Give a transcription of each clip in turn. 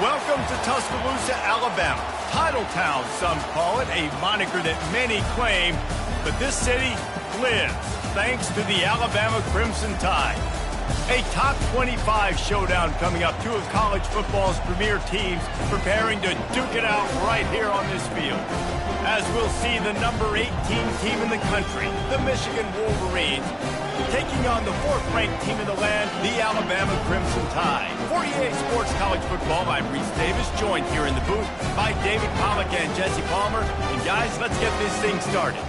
Welcome to Tuscaloosa, Alabama. Title Town, some call it, a moniker that many claim, but this city lives thanks to the Alabama Crimson Tide. A top 25 showdown coming up. Two of college football's premier teams preparing to duke it out right here on this field. As we'll see the number 18 team in the country, the Michigan Wolverines, taking on the fourth-ranked team in the land, the Alabama Crimson Tide. For EA Sports College Football, I'm Reese Davis, joined here in the booth by David Pollack and Jesse Palmer. And guys, let's get this thing started.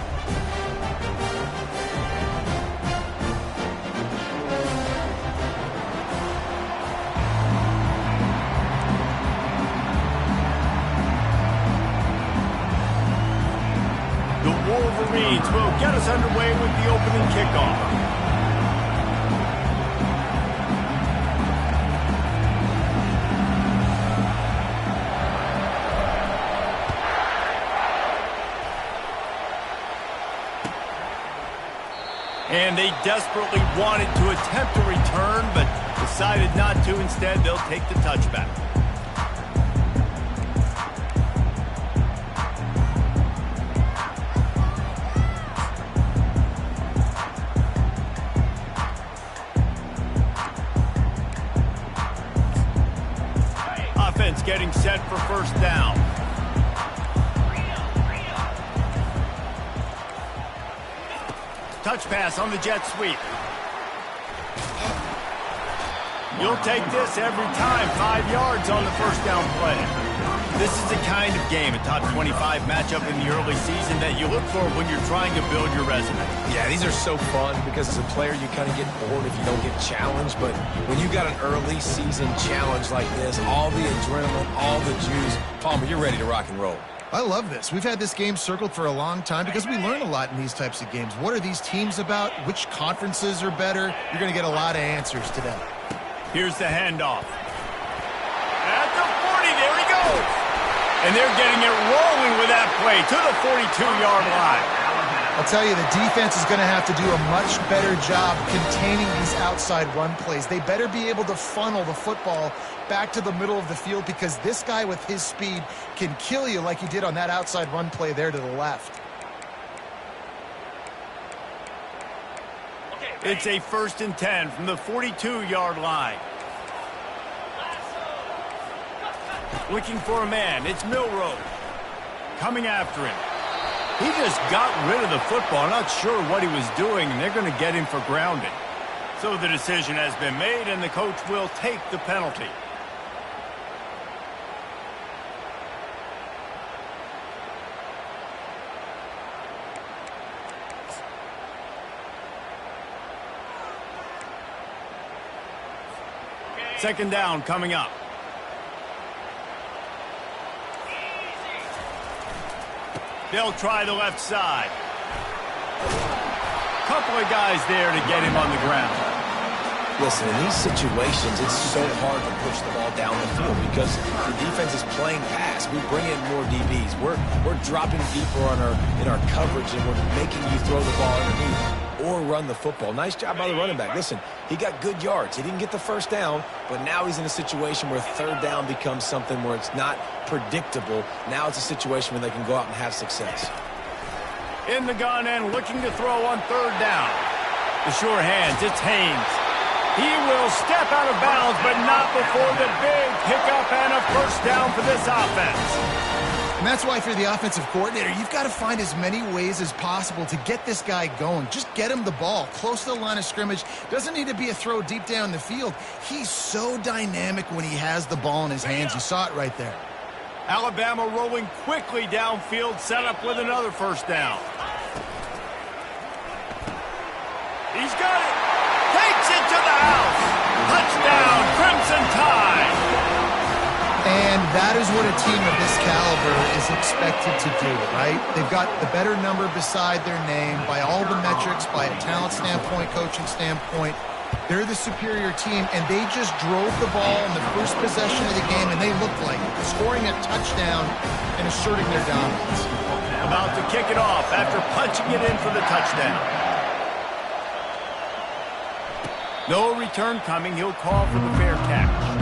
The Wolverines will get us underway with the opening kickoff. And they desperately wanted to attempt a return, but decided not to. Instead, they'll take the touchback. Offense getting set for first down. Touch pass on the jet sweep. You'll take this every time. 5 yards on the first down play. This is the kind of game, a top 25 matchup in the early season, that you look for when you're trying to build your resume. Yeah, these are so fun because as a player, you kind of get bored if you don't get challenged. But when you got an early season challenge like this, all the adrenaline, all the juice, Palmer, you're ready to rock and roll. I love this. We've had this game circled for a long time because we learn a lot in these types of games. What are these teams about? Which conferences are better? You're going to get a lot of answers today. Here's the handoff. At the 40, there he goes. And they're getting it rolling with that play to the 42-yard line. I'll tell you, the defense is going to have to do a much better job containing these outside run plays. They better be able to funnel the football back to the middle of the field because this guy with his speed can kill you like he did on that outside run play there to the left. It's a 1st and 10 from the 42-yard line. Looking for a man. It's Milroe coming after him. He just got rid of the football. Not sure what he was doing, and they're going to get him for grounding. So the decision has been made, and the coach will take the penalty. Second down coming up. They'll try the left side. Couple of guys there to get him on the ground. Listen, in these situations, it's so hard to push the ball down the field because the defense is playing pass. We bring in more DBs. We're dropping deeper in our coverage, and we're making you throw the ball underneath or run the football. Nice job by the running back. Listen, he got good yards. He didn't get the first down, but now he's in a situation where third down becomes something where it's not predictable. Now it's a situation where they can go out and have success. In the gun and looking to throw on third down. The sure hands, it's Haynes. He will step out of bounds, but not before the big pickup and a first down for this offense. And that's why, if you're the offensive coordinator, you've got to find as many ways as possible to get this guy going. Just get him the ball close to the line of scrimmage. Doesn't need to be a throw deep down the field. He's so dynamic when he has the ball in his hands. You saw it right there. Alabama rolling quickly downfield, set up with another first down. He's got it. Takes it to the house. Touchdown, Crimson Tide. And that is what a team of this caliber is expected to do, right? They've got the better number beside their name by all the metrics, by a talent standpoint, coaching standpoint. They're the superior team, and they just drove the ball in the first possession of the game, and they looked like scoring a touchdown and asserting their dominance. About to kick it off after punching it in for the touchdown. No return coming. He'll call for the fair catch.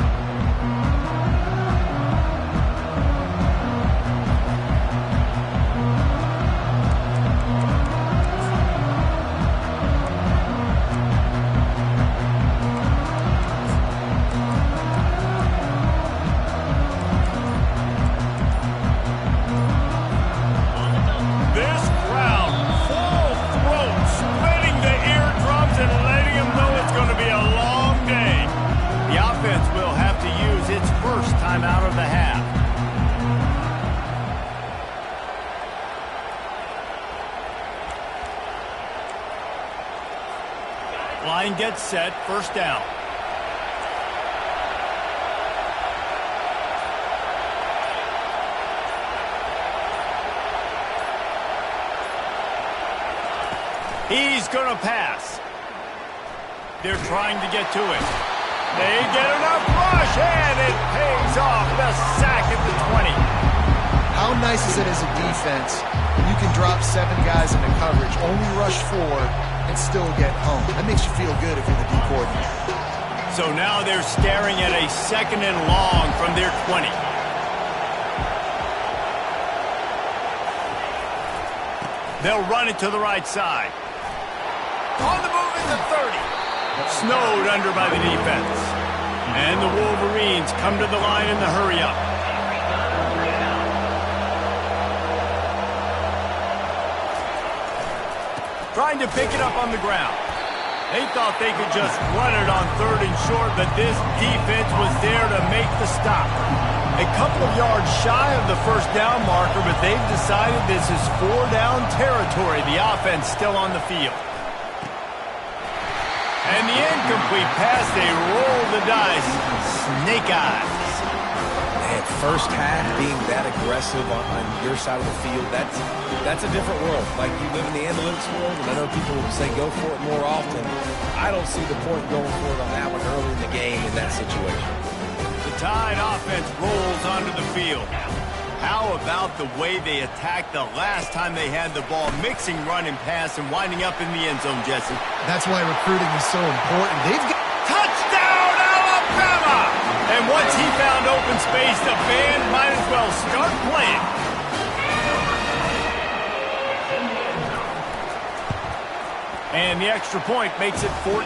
Line gets set, first down. He's going to pass. They're trying to get to it. They get enough rush, and it pays off. The sack at the 20. How nice is it as a defense when you can drop 7 guys into coverage, only rush 4, and still get home? That makes you feel good if you're the D coordinator. So now they're staring at a 2nd and long from their 20. They'll run it to the right side. On the move at the 30. Snowed under by the defense. And the Wolverines come to the line in the hurry-up. Trying to pick it up on the ground. They thought they could just run it on 3rd and short, but this defense was there to make the stop. A couple of yards shy of the first down marker, but they've decided this is 4-down territory. The offense still on the field. And the incomplete pass, they roll the dice. Snake eyes. Man, first half being that aggressive on your side of the field, that's a different world. Like, you live in the analytics world, and I know people say go for it more often. I don't see the point going for it on that one early in the game in that situation. The Tide offense rolls onto the field. How about the way they attacked the last time they had the ball, mixing run and pass and winding up in the end zone, Jesse? That's why recruiting is so important. They've got touchdown, Alabama! And once he found open space, the band might as well start playing. And the extra point makes it 14-0.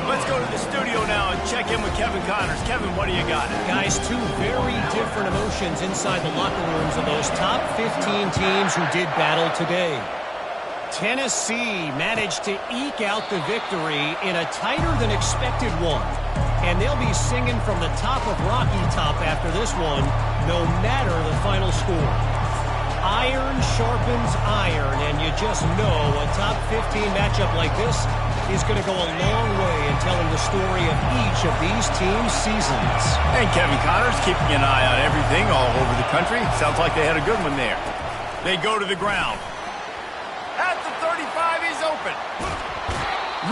Let's go to the studio now and check in with Kevin Connors. Kevin, what do you got? Guys, 2 very different emotions inside the locker rooms of those top 15 teams who did battle today. Tennessee managed to eke out the victory in a tighter-than-expected one. And they'll be singing from the top of Rocky Top after this one, no matter the final score. Iron sharpens iron, and you just know a top 15 matchup like this is going to go a long way in telling the story of each of these teams' seasons. And Kevin Connors keeping an eye on everything all over the country. Sounds like they had a good one there. They go to the ground. At the 35, he's open.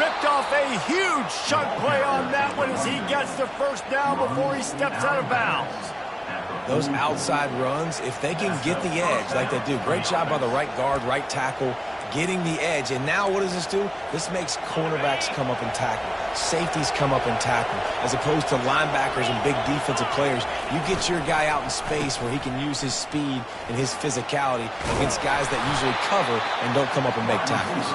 Ripped off a huge chunk play on that one as he gets the first down before he steps out of bounds. Those outside runs, if they can get the edge like they do, great job by the right guard, right tackle, getting the edge. And now what does this do? This makes cornerbacks come up and tackle. Safeties come up and tackle. As opposed to linebackers and big defensive players, you get your guy out in space where he can use his speed and his physicality against guys that usually cover and don't come up and make tackles.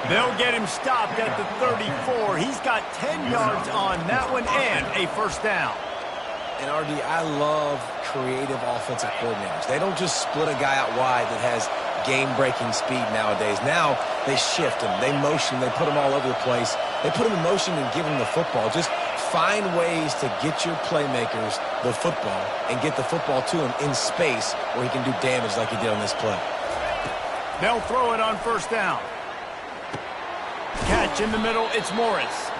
They'll get him stopped at the 34. He's got 10 yards on that one and a first down. And RD, I love creative offensive coordinators. They don't just split a guy out wide that has game-breaking speed nowadays. Now they shift him, they motion, they put him all over the place. They put him in motion and give him the football. Just find ways to get your playmakers the football and get the football to him in space where he can do damage like he did on this play. They'll throw it on first down. Catch in the middle, it's Morris.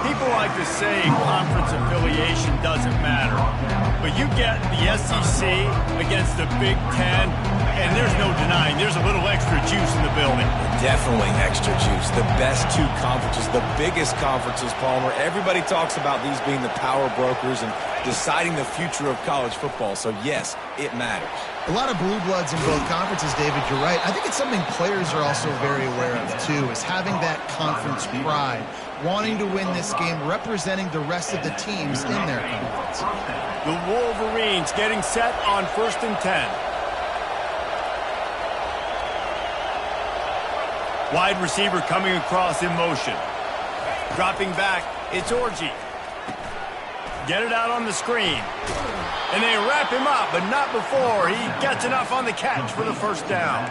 People like to say conference affiliation doesn't matter. But you get the SEC against the Big Ten, and there's no denying there's a little extra juice in the building. Definitely extra juice. The best 2 conferences, the biggest conferences, Palmer. Everybody talks about these being the power brokers and deciding the future of college football. So, yes, it matters. a lot of blue bloods in both conferences, David. You're right. I think it's something players are also very aware of, too, is having that conference pride, wanting to win this game, representing the rest of the teams in their conference. The Wolverines getting set on 1st and 10. Wide receiver coming across in motion. Dropping back, it's Orji. Get it out on the screen. And they wrap him up, but not before he gets enough on the catch for the first down.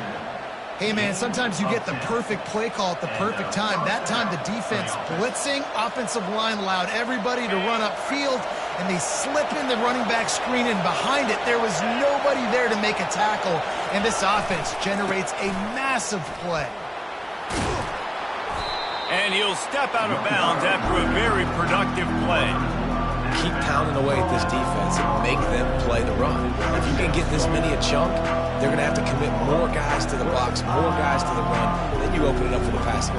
Hey, man, sometimes you get the perfect play call at the perfect time. That time the defense blitzing, offensive line allowed everybody to run upfield, and they slip in the running back screen, and behind it there was nobody there to make a tackle, and this offense generates a massive play. And he'll step out of bounds after a very productive play. Keep pounding away at this defense and make them play the run. If you can get this many a chunk, they're going to have to commit more guys to the box, more guys to the run. Then you open it up for the passing.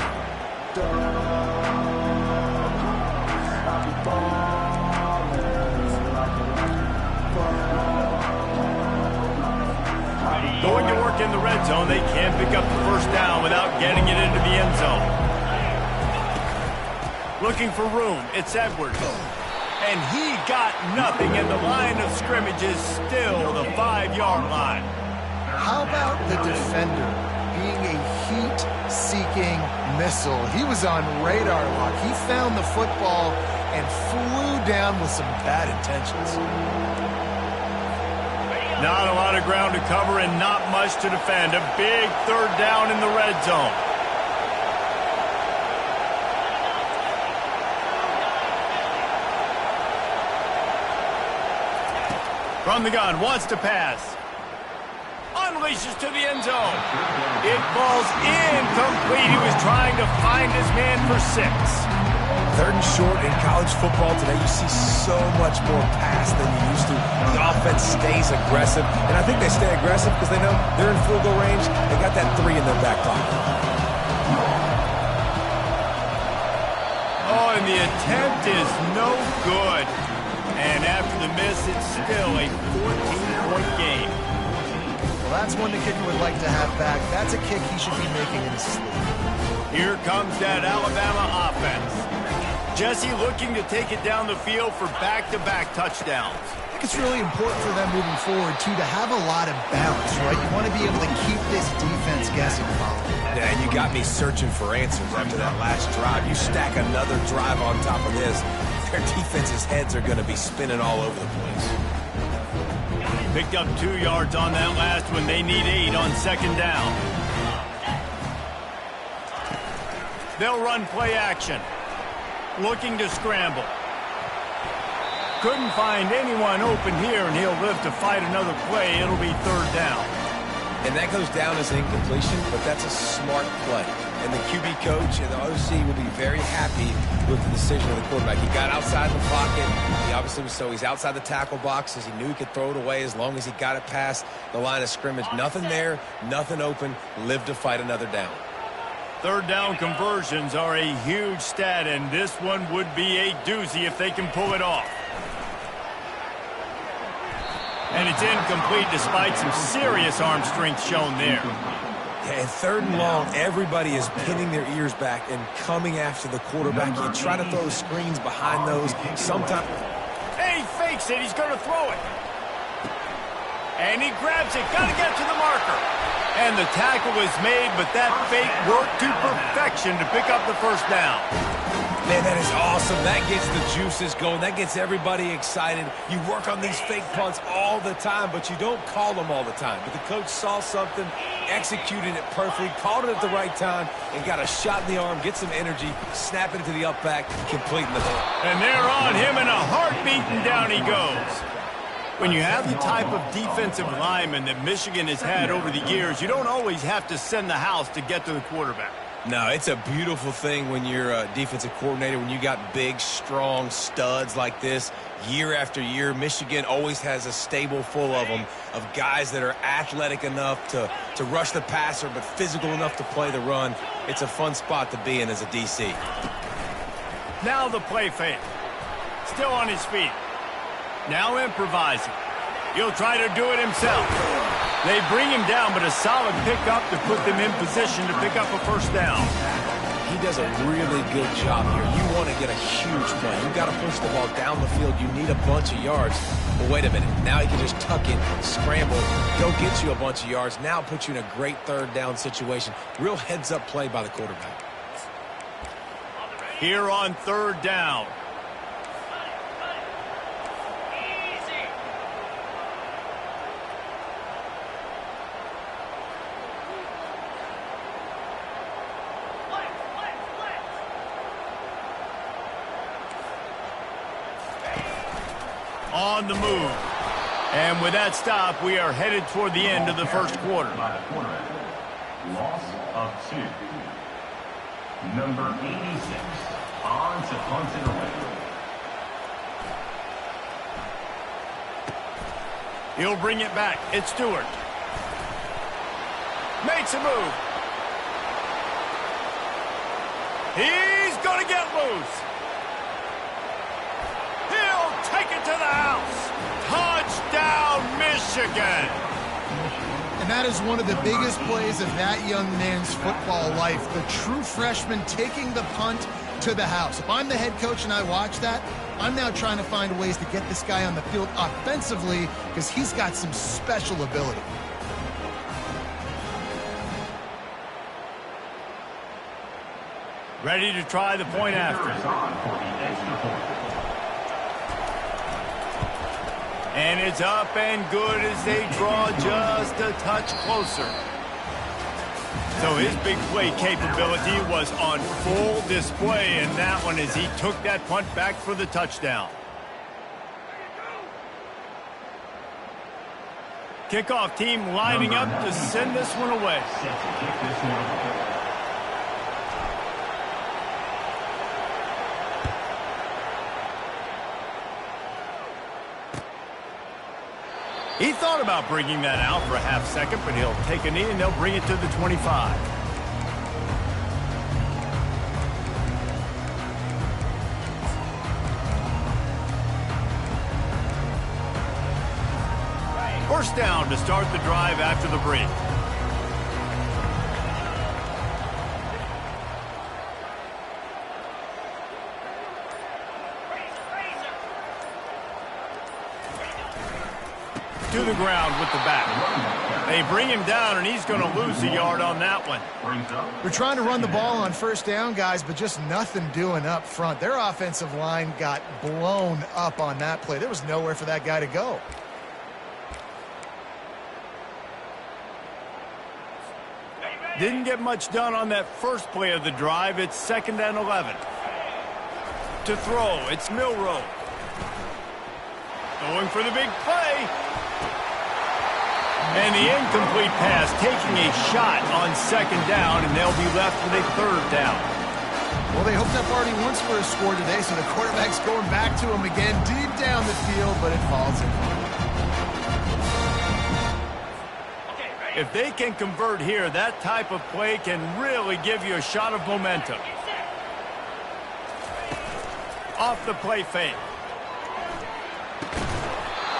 Going to work in the red zone, they can't pick up the first down without getting it into the end zone. Looking for room, it's Edwards. And he got nothing, and the line of scrimmage is still the 5-yard line. How about the defender being a heat-seeking missile? He was on radar lock. He found the football and flew down with some bad intentions. Not a lot of ground to cover and not much to defend. A big third down in the red zone. From the gun, wants to pass. Unleashes to the end zone. It falls incomplete. He was trying to find his man for 6. Third and short in college football today, you see so much more pass than you used to. The offense stays aggressive, and I think they stay aggressive because they know they're in field goal range. They got that 3 in their back pocket. Oh, and the attempt is no good. And after the miss, it's still a 14-point game. Well, that's one the kicker would like to have back. That's a kick he should be making in his sleep. Here comes that Alabama offense. Jesse looking to take it down the field for back-to-back touchdowns. I think it's really important for them moving forward, too, to have a lot of balance, right? You want to be able to keep this defense guessing, Colin. Yeah, and you got me searching for answers after that last drive. You stack another drive on top of this, their defense's heads are going to be spinning all over the place. Picked up 2 yards on that last one. They need 8 on second down. They'll run play action. Looking to scramble. Couldn't find anyone open here, and he'll live to fight another play. It'll be third down. And that goes down as an incompletion, but that's a smart play. And the QB coach and the OC will be very happy with the decision of the quarterback. He got outside the pocket. He obviously was he's outside the tackle boxes. He knew he could throw it away as long as he got it past the line of scrimmage. Nothing there, nothing open. Live to fight another down. Third down conversions are a huge stat, and this one would be a doozy if they can pull it off. And it's incomplete despite some serious arm strength shown there. And third and long, everybody is pinning their ears back and coming after the quarterback. You try to throw screens behind those. Sometimes. Hey, he fakes it. He's going to throw it. And he grabs it. Got to get to the marker. And the tackle is made, but that fake worked to perfection to pick up the first down. Man, that is awesome. That gets the juices going. That gets everybody excited. You work on these fake punts all the time, but you don't call them all the time. But the coach saw something, executed it perfectly, called it at the right time, and got a shot in the arm, get some energy, snap it to the up back, completing the throw. And they're on him in a heartbeat, and down he goes. When you have the type of defensive lineman that Michigan has had over the years, you don't always have to send the house to get to the quarterback. No, it's a beautiful thing when you're a defensive coordinator, when you got big, strong studs like this. Year after year, Michigan always has a stable full of them, of guys that are athletic enough to rush the passer, but physical enough to play the run. It's a fun spot to be in as a DC. Now the play fake. Still on his feet. Now improvising. He'll try to do it himself. They bring him down, but a solid pickup to put them in position to pick up a first down. He does a really good job here. You want to get a huge play. You got to push the ball down the field. You need a bunch of yards. But wait a minute. Now he can just tuck it, scramble, go get you a bunch of yards. Now put you in a great third down situation. Real heads-up play by the quarterback. Here on third down. On the move. And with that stop, we are headed toward the end of the first quarter. Loss of 2. Number 86, on to punt it away. He'll bring it back. It's Stewart. Makes a move. He's going to get loose. He'll take it to the house. Touchdown, Michigan. And that is one of the biggest plays of that young man's football life. The true freshman taking the punt to the house. If I'm the head coach and I watch that, I'm now trying to find ways to get this guy on the field offensively because he's got some special ability. Ready to try the point after. And it's up and good as they draw just a touch closer. So his big play capability was on full display in that one as he took that punt back for the touchdown. Kickoff team lining up to send this one away. He thought about bringing that out for a half second, but he'll take a knee and they'll bring it to the 25. First down to start the drive after the break. To the ground with the back. They bring him down, and he's going to lose a yard on that one. They're trying to run the ball on first down, guys, but just nothing doing up front. Their offensive line got blown up on that play. There was nowhere for that guy to go. Didn't get much done on that first play of the drive. It's 2nd and 11. To throw, it's Milroe. Going for the big play. And the incomplete pass taking a shot on 2nd down, and they'll be left with a 3rd down. Well, they hoped up already once for a score today, so the quarterback's going back to him again deep down the field, but it falls in. If they can convert here, that type of play can really give you a shot of momentum. Off the play fake.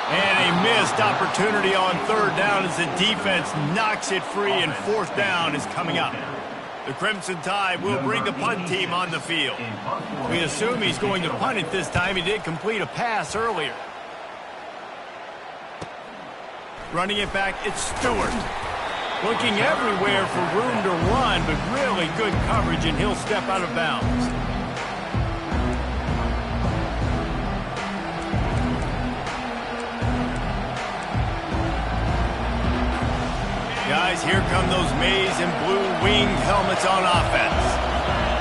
And a missed opportunity on 3rd down as the defense knocks it free, and 4th down is coming up. The Crimson Tide will bring the punt team on the field. We assume he's going to punt it this time. He did complete a pass earlier. Running it back, it's Stewart. Looking everywhere for room to run, but really good coverage, and he'll step out of bounds. Guys, here come those maize and blue winged helmets on offense.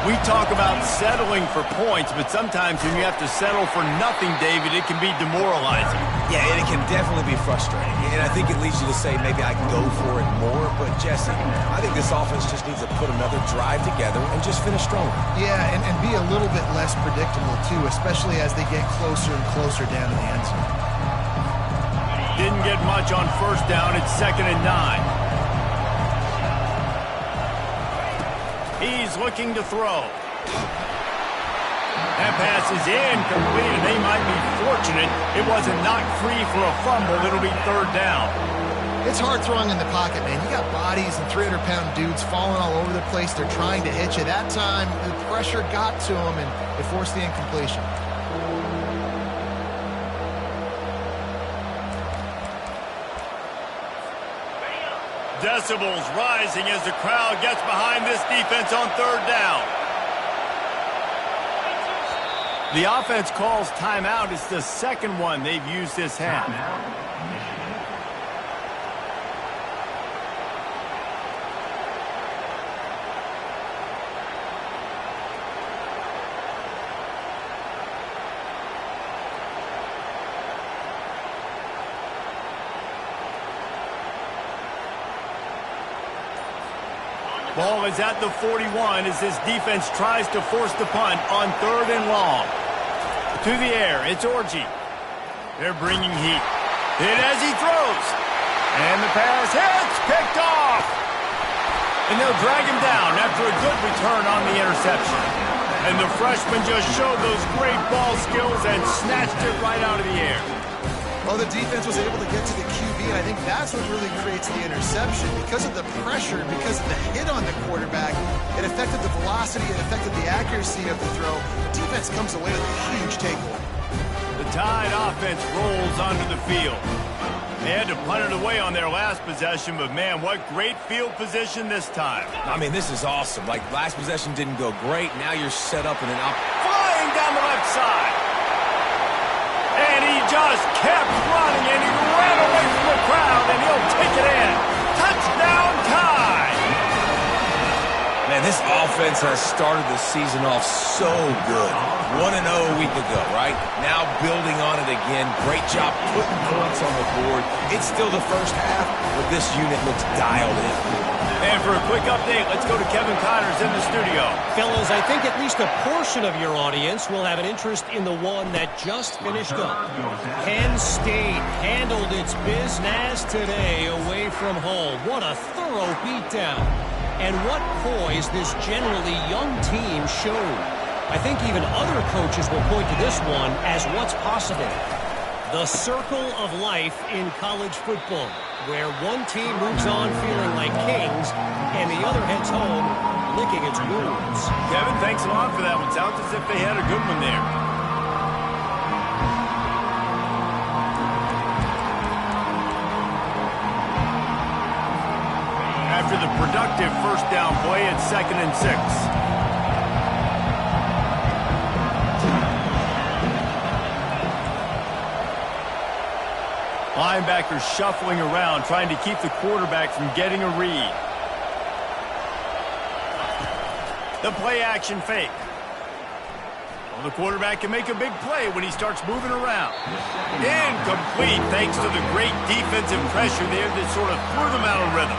We talk about settling for points, but sometimes when you have to settle for nothing, David, it can be demoralizing. Yeah, and it can definitely be frustrating. And I think it leads you to say maybe I can go for it more. But, Jesse, I think this offense just needs to put another drive together and just finish stronger. Yeah, and be a little bit less predictable, too, especially as they get closer and closer down to the end zone. Didn't get much on 1st down. It's 2nd and 9. He's looking to throw. That pass is incomplete, and they might be fortunate it wasn't knocked free for a fumble. It'll be 3rd down. It's hard throwing in the pocket, man. You got bodies and 300-pound dudes falling all over the place. They're trying to hit you. That time, the pressure got to them, and it forced the incompletion. Decibels rising as the crowd gets behind this defense on 3rd down. The offense calls timeout. It's the 2nd one they've used this half. Ball is at the 41 as this defense tries to force the punt on 3rd and long. To the air, it's Orji. They're bringing heat. Hit as he throws. And the pass hits, picked off. And they'll drag him down after a good return on the interception. And the freshman just showed those great ball skills and snatched it right out of the air. Well, the defense was able to get to the QB, and I think that's what really creates the interception. Because of the pressure, because of the hit on the quarterback, it affected the velocity, it affected the accuracy of the throw. The defense comes away with a huge takeaway. The Tide offense rolls onto the field. They had to punt it away on their last possession, but man, what great field position this time. I mean, this is awesome. Like, last possession didn't go great. Now you're set up in an Flying down the left side. And he just kept running, and he ran away from the crowd, and he'll take it in. Touchdown, Tide! Man, this offense has started the season off so good. 1-0 a week ago, right? Now building on it again. Great job putting points on the board. It's still the first half, but this unit looks dialed in. And for a quick update, let's go to Kevin Connors in the studio. Fellas, I think at least a portion of your audience will have an interest in the one that just finished up. Penn State handled its business today away from home. What a thorough beatdown. And what poise this generally young team showed. I think even other coaches will point to this one as what's possible. The circle of life in college football, where one team moves on feeling like kings and the other heads home licking its wounds. Kevin, thanks a lot for that one. Sounds as if they had a good one there. After the productive first down play, it's 2nd and 6. Linebackers shuffling around, trying to keep the quarterback from getting a read. The play-action fake. Well, the quarterback can make a big play when he starts moving around. Incomplete, thanks to the great defensive pressure there that sort of threw them out of rhythm.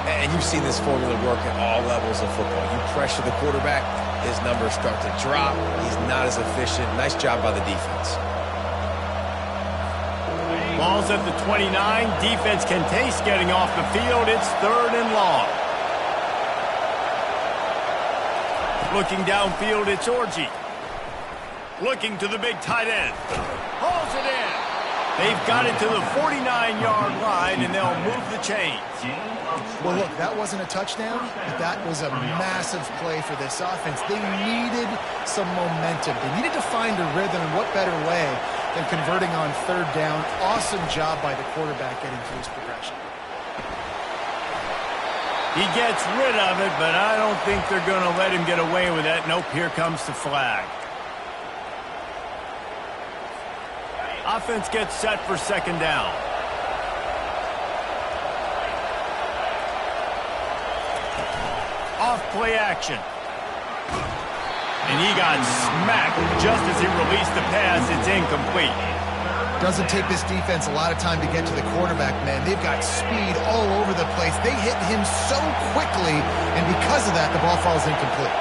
And you've seen this formula work at all levels of football. You pressure the quarterback, his numbers start to drop. He's not as efficient. Nice job by the defense. Ball's at the 29. Defense can taste getting off the field. It's 3rd and long. Looking downfield, it's Orji. Looking to the big tight end. Hauls it in. They've got it to the 49-yard line, and they'll move the chains. Well, look, that wasn't a touchdown, but that was a massive play for this offense. They needed some momentum. They needed to find a rhythm, and what better way than converting on 3rd down. Awesome job by the quarterback getting through his progression. He gets rid of it, but I don't think they're going to let him get away with that. Nope, here comes the flag. Offense gets set for 2nd down. Off play action. And he got smacked just as he released the pass. It's incomplete. Doesn't take this defense a lot of time to get to the quarterback, man. They've got speed all over the place. They hit him so quickly, and because of that, the ball falls incomplete.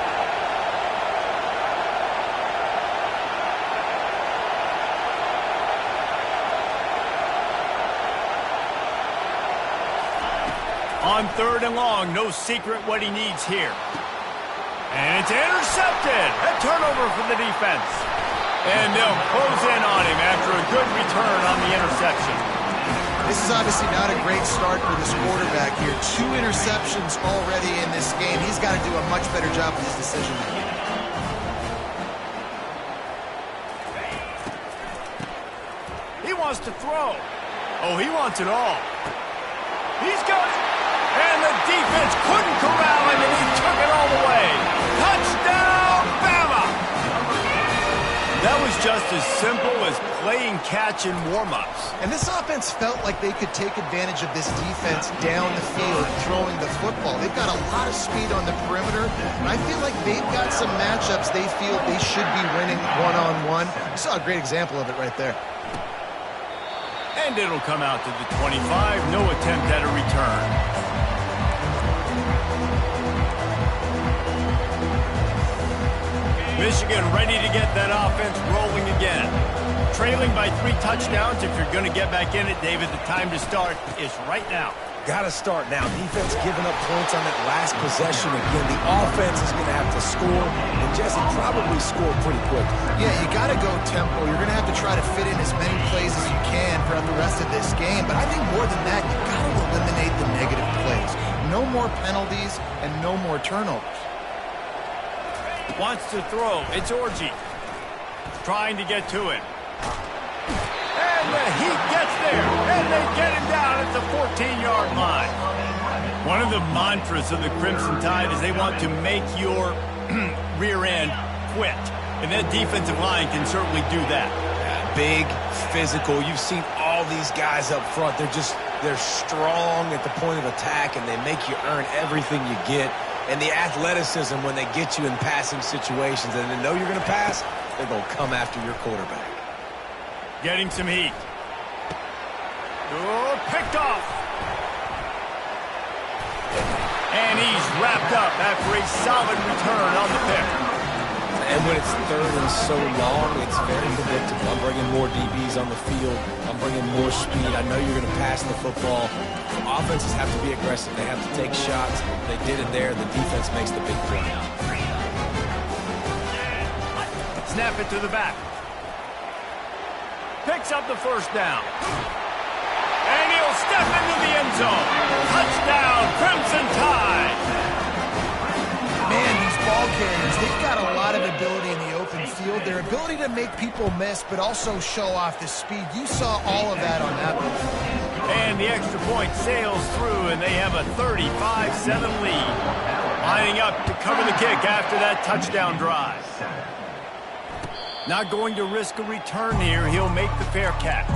On 3rd and long, no secret what he needs here. And it's intercepted. A turnover for the defense. And they'll close in on him after a good return on the interception. This is obviously not a great start for this quarterback here. 2 interceptions already in this game. He's got to do a much better job with his decision-making. He wants to throw. Oh, he wants it all. He's got it. And the defense couldn't corral him, and he took it all the way. Touchdown, Bama! That was just as simple as playing catch in warm-ups. And this offense felt like they could take advantage of this defense down the field, throwing the football. They've got a lot of speed on the perimeter, and I feel like they've got some matchups they feel they should be winning one-on-one. You saw a great example of it right there. And it'll come out to the 25. No attempt at a return. Michigan ready to get that offense rolling again. Trailing by 3 touchdowns. If you're going to get back in it, David, the time to start is right now. Got to start now. Defense giving up points on that last possession. Again, the offense is going to have to score, and Jesse probably score pretty quick. Yeah, you got to go tempo. You're going to have to try to fit in as many plays as you can throughout the rest of this game. But I think more than that, you got to eliminate the negative plays. No more penalties and no more turnovers. Wants to throw. It's Orji. Trying to get to it. And the Heat gets there, and they get him down at the 14-yard line. One of the mantras of the Crimson Tide is they want to make your rear end quit. And that defensive line can certainly do that. Big, physical. You've seen all these guys up front. They're strong at the point of attack, and they make you earn everything you get. And the athleticism when they get you in passing situations and they know you're going to pass, they're going to come after your quarterback. Getting some heat. Oh, picked off. And he's wrapped up after a solid return on the pick. And when it's third and so long, it's very predictable. I'm bringing more DBs on the field. I'm bringing more speed. I know you're going to pass the football. Offenses have to be aggressive. They have to take shots. They did it there. The defense makes the big play. Snap it to the back. Picks up the first down. And he'll step into the end zone. Touchdown, Crimson Tide. Man, these ball carriers, they've got a lot of ability in the open field. Their ability to make people miss, but also show off the speed. You saw all of that on that one. And the extra point sails through, and they have a 35-7 lead. Lining up to cover the kick after that touchdown drive. Not going to risk a return here. He'll make the fair catch.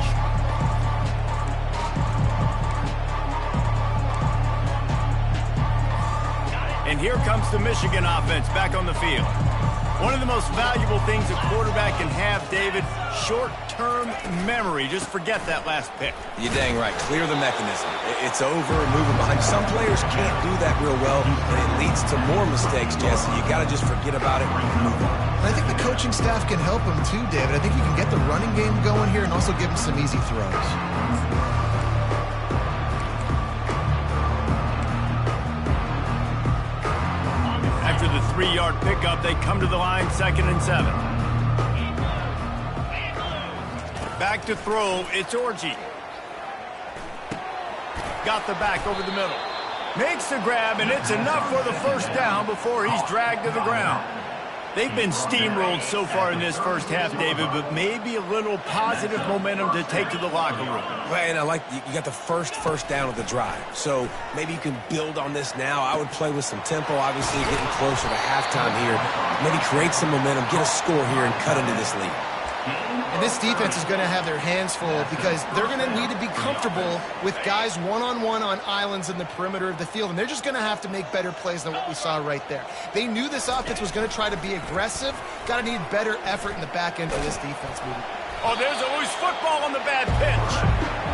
And here comes the Michigan offense back on the field. One of the most valuable things a quarterback can have, David, short-term memory. Just forget that last pick. You're dang right. Clear the mechanism. It's over and moving behind. Some players can't do that real well, and it leads to more mistakes, Jesse. You got to just forget about it and move on. I think the coaching staff can help him too, David. I think you can get the running game going here and also give him some easy throws. After the 3-yard pickup, they come to the line, 2nd and 7. Back to throw, it's Orji. Got the back over the middle. Makes the grab, and it's enough for the first down before he's dragged to the ground. They've been steamrolled so far in this first half, David, but maybe a little positive momentum to take to the locker room. Right, and I like you got the first down of the drive. So maybe you can build on this now. I would play with some tempo, obviously getting closer to halftime here. Maybe create some momentum, get a score here, and cut into this lead. And this defense is going to have their hands full because they're going to need to be comfortable with guys one-on-one on islands in the perimeter of the field, and they're just going to have to make better plays than what we saw right there. They knew this offense was going to try to be aggressive. Got to need better effort in the back end for this defense moving. Oh, there's a loose football on the bad pitch.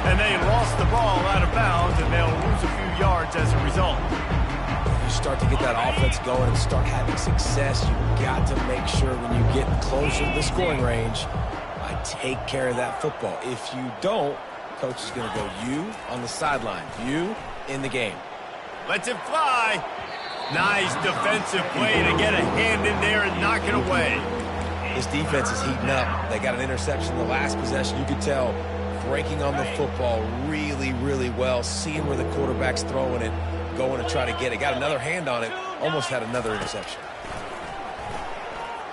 And they lost the ball out of bounds, and they'll lose a few yards as a result. You start to get that offense going and start having success, you've got to make sure when you get closer to the scoring range, take care of that football. If you don't, coach is going to go you on the sideline, you in the game. Lets it fly. Nice defensive play to get a hand in there and knock it away. This defense is heating up. They got an interception the last possession. You could tell breaking on the football really, really well, seeing where the quarterback's throwing it, going to try to get it. Got another hand on it, almost had another interception.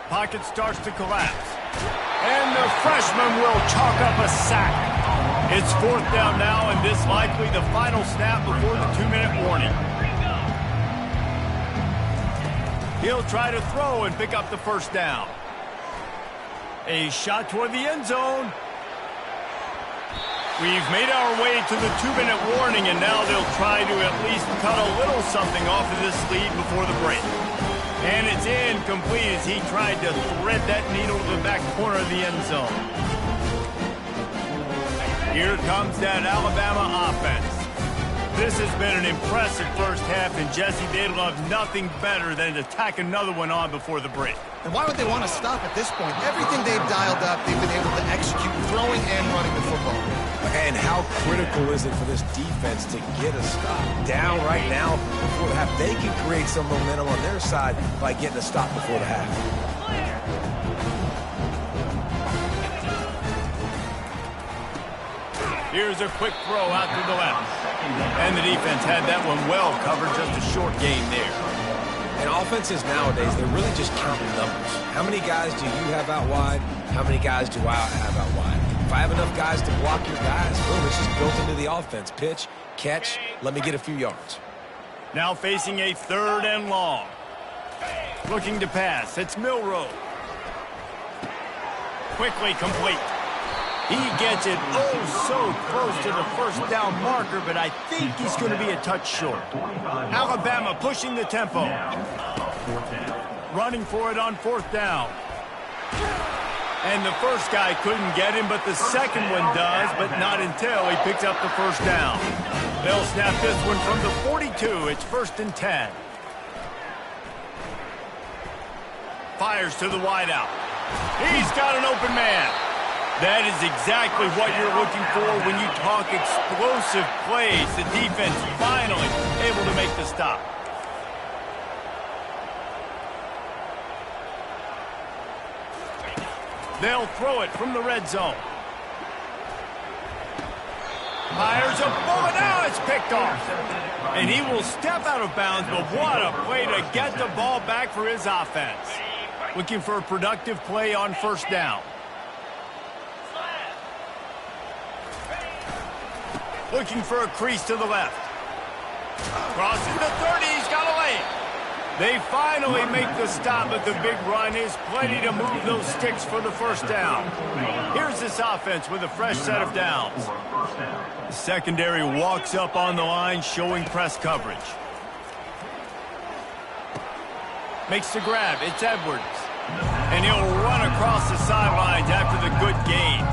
Pocket starts to collapse. And the freshman will chalk up a sack. It's 4th down now, and this likely the final snap before the 2-minute warning. He'll try to throw and pick up the first down. A shot toward the end zone. We've made our way to the 2-minute warning, and now they'll try to at least cut a little something off of this lead before the break. And it's incomplete as he tried to thread that needle to the back corner of the end zone. Here comes that Alabama offense. This has been an impressive first half, and Jesse, they'd love nothing better than to tack another one on before the break. And why would they want to stop at this point? Everything they've dialed up, they've been able to execute, throwing and running the football. And how critical is it for this defense to get a stop down right now before the half? They can create some momentum on their side by getting a stop before the half. Here's a quick throw out to the left. And the defense had that one well covered, just a short game there. And offenses nowadays, they're really just counting numbers. How many guys do you have out wide? How many guys do I have out wide? If I have enough guys to block your guys, boom, it's just built into the offense. Pitch, catch, let me get a few yards. Now facing a 3rd and long. Looking to pass. It's Milroe. Quickly complete. He gets it so close to the first down marker, but I think he's going to be a touch short. Alabama pushing the tempo. Running for it on 4th down. And the first guy couldn't get him, but the second one does, but not until he picks up the first down. They'll snap this one from the 42. It's 1st and 10. Fires to the wideout. He's got an open man. That is exactly what you're looking for when you talk explosive plays. The defense finally able to make the stop. They'll throw it from the red zone. Fires a bullet. Now it's picked off. And he will step out of bounds, but what a play to get the ball back for his offense. Looking for a productive play on 1st down. Looking for a crease to the left. Crossing the 30, he's got a lane. They finally make the stop, but the big run is plenty to move those sticks for the 1st down. Here's this offense with a fresh set of downs. The secondary walks up on the line, showing press coverage. Makes the grab, it's Edwards. And he'll run across the sidelines after the good gain.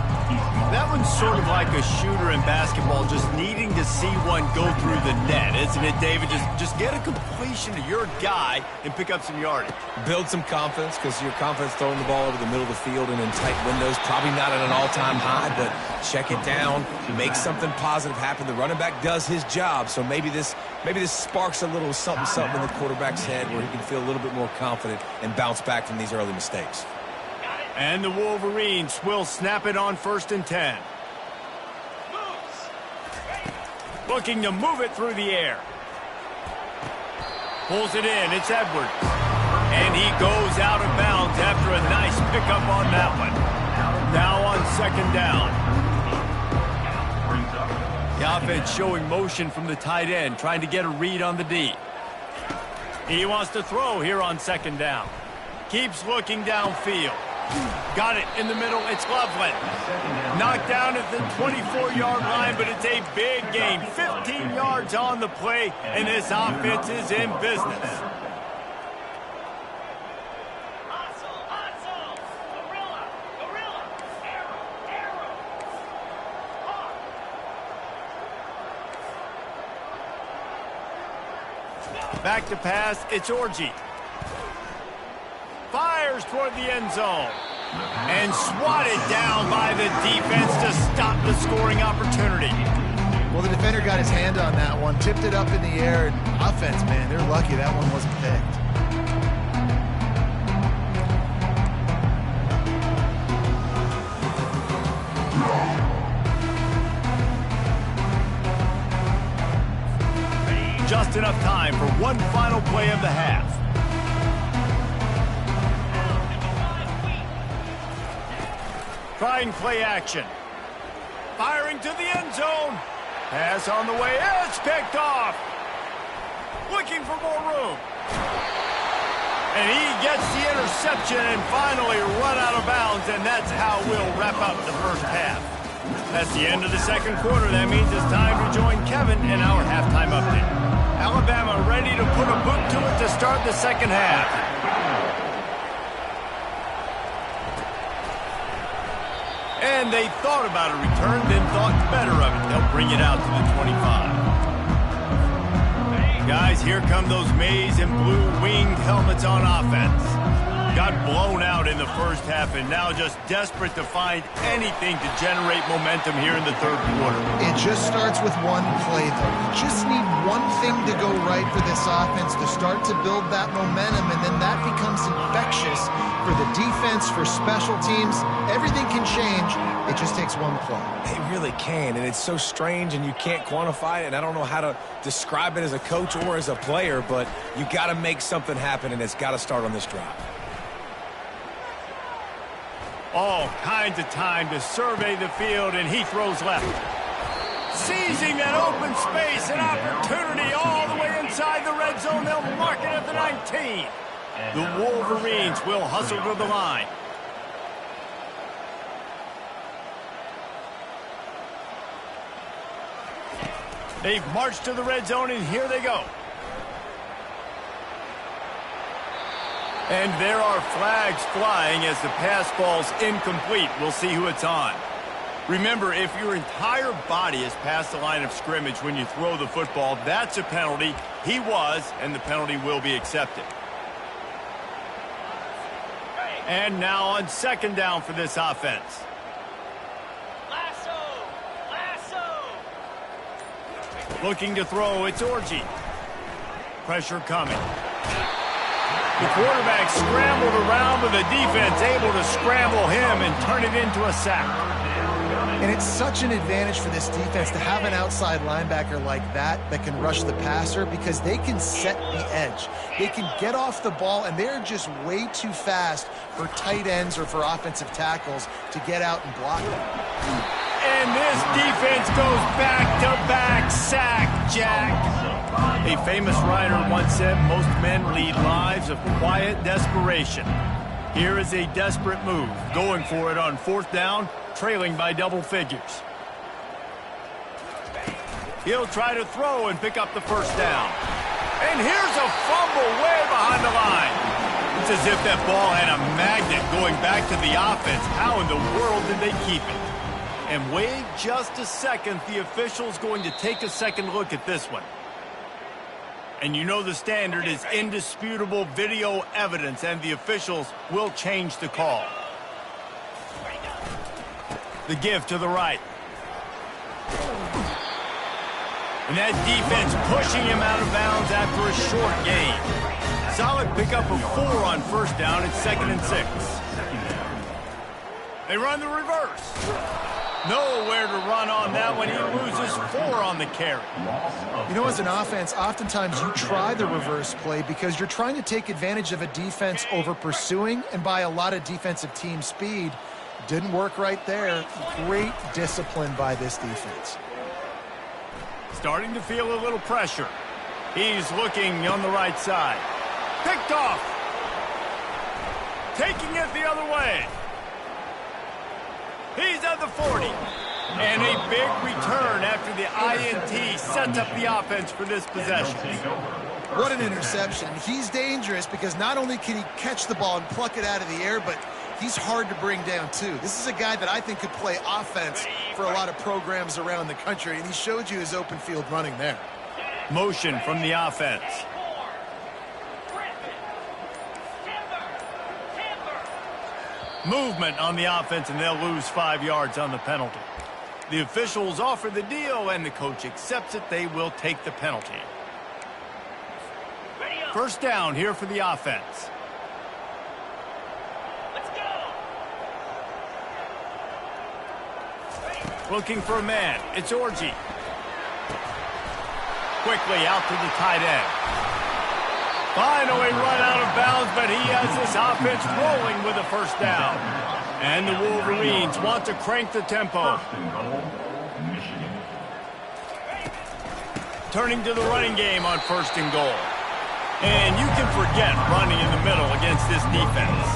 That one's sort of like a shooter in basketball, just needing to see one go through the net, isn't it, David? Just get a completion to your guy and pick up some yardage. Build some confidence, because your confidence throwing the ball over the middle of the field and in tight windows, probably not at an all-time high, but check it down, make something positive happen. The running back does his job, so maybe this sparks a little something in the quarterback's head where he can feel a little bit more confident and bounce back from these early mistakes. And the Wolverines will snap it on 1st and 10. Looking to move it through the air. Pulls it in. It's Edwards. And he goes out of bounds after a nice pickup on that one. Now on 2nd down. The offense showing motion from the tight end, trying to get a read on the D. He wants to throw here on 2nd down. Keeps looking downfield. Got it in the middle. It's Loveland. Knocked down at the 24-yard line, but it's a big gain. 15 yards on the play, and this offense is in business. Back to pass. It's Orji. Fires toward the end zone. And swatted down by the defense to stop the scoring opportunity. Well, the defender got his hand on that one, tipped it up in the air, and offense, man, they're lucky that one wasn't picked. Just enough time for one final play of the half. Trying play action. Firing to the end zone. Pass on the way. It's picked off. Looking for more room. And he gets the interception and finally run out of bounds, and that's how we'll wrap up the first half. That's the end of the 2nd quarter. That means it's time to join Kevin in our halftime update. Alabama ready to put a boot to it to start the 2nd half. And they thought about a return, then thought better of it. They'll bring it out to the 25. Guys, here come those maize and blue winged helmets on offense. Got blown out in the first half and now just desperate to find anything to generate momentum here in the third quarter. It just starts with one play, though. You just need one thing to go right for this offense to start to build that momentum, and then that becomes infectious for the defense, for special teams. Everything can change. It just takes one play. It really can, and it's so strange, and you can't quantify it, and I don't know how to describe it as a coach or as a player, but you got to make something happen, and it's got to start on this drive. All kinds of time to survey the field, and he throws left. Seizing that open space, an opportunity all the way inside the red zone. They'll mark it at the 19. The Wolverines will hustle to the line. They've marched to the red zone, and here they go. And there are flags flying as the pass falls incomplete. We'll see who it's on. Remember, if your entire body is past the line of scrimmage when you throw the football, that's a penalty. He was, and the penalty will be accepted. And now on second down for this offense. Looking to throw, it's Orji. Pressure coming. The quarterback scrambled around, but the defense able to scramble him and turn it into a sack. And it's such an advantage for this defense to have an outside linebacker like that can rush the passer, because they can set the edge. They can get off the ball, and they're just way too fast for tight ends or for offensive tackles to get out and block them. And this defense goes back-to-back sack, Jack. A famous writer once said, most men lead lives of quiet desperation. Here is a desperate move, going for it on fourth down, trailing by double figures. He'll try to throw and pick up the first down. And here's a fumble way behind the line. It's as if that ball had a magnet going back to the offense. How in the world did they keep it? And wait just a second, the official's going to take a second look at this one. And you know the standard is indisputable video evidence, and the officials will change the call. The give to the right. And that defense pushing him out of bounds after a short gain. Solid pickup of 4 on first down. It's 2nd and 6. They run the reverse. Nowhere to run on that one. He loses 4 on the carry. You know, as an offense, oftentimes you try the reverse play because you're trying to take advantage of a defense over pursuing and by a lot of defensive team speed. Didn't work right there. Great discipline by this defense. Starting to feel a little pressure. He's looking on the right side. Picked off. Taking it the other way. He's at the 40. And a big return after the INT sets up the offense for this possession. What an interception. He's dangerous because not only can he catch the ball and pluck it out of the air, but he's hard to bring down too. This is a guy that I think could play offense for a lot of programs around the country, and he showed you his open field running there. Motion from the offense. Movement on the offense, and they'll lose 5 yards on the penalty. The officials offer the deal, and the coach accepts it. They will take the penalty. First down here for the offense. Looking for a man. It's Orji. Quickly out to the tight end. Finally run out of bounds, but he has this offense rolling with a first down. And the Wolverines want to crank the tempo. Turning to the running game on 1st and goal. And you can forget running in the middle against this defense.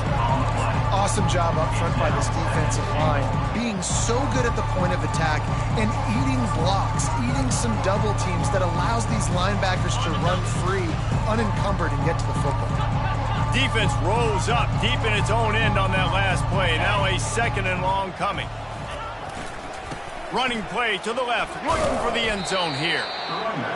Awesome job up front by this defensive line, being so good at the point of attack and eating blocks, eating some double teams that allows these linebackers to run free, unencumbered, and get to the football. Defense rose up deep in its own end on that last play. Now a 2nd and long coming. Running play to the left, looking for the end zone here.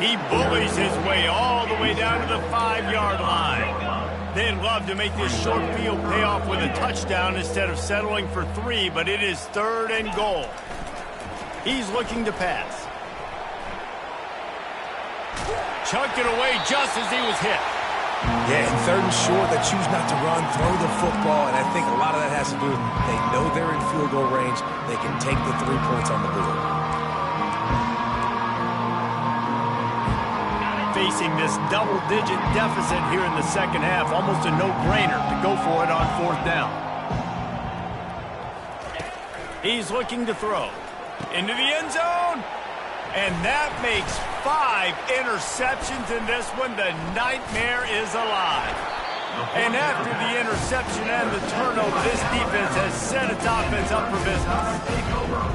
He bullies his way all the way down to the 5-yard line. They'd love to make this short field pay off with a touchdown instead of settling for 3, but it is 3rd and goal. He's looking to pass. Chucked it away just as he was hit. Yeah, and 3rd and short, they choose not to run, throw the football, and I think a lot of that has to do with they know they're in field goal range. They can take the 3 points on the board. Facing this double-digit deficit here in the second half, almost a no-brainer to go for it on 4th down. He's looking to throw. Into the end zone. And that makes 5 interceptions in this one. The nightmare is alive. And after the interception and the turnover, this defense has set its offense up for business.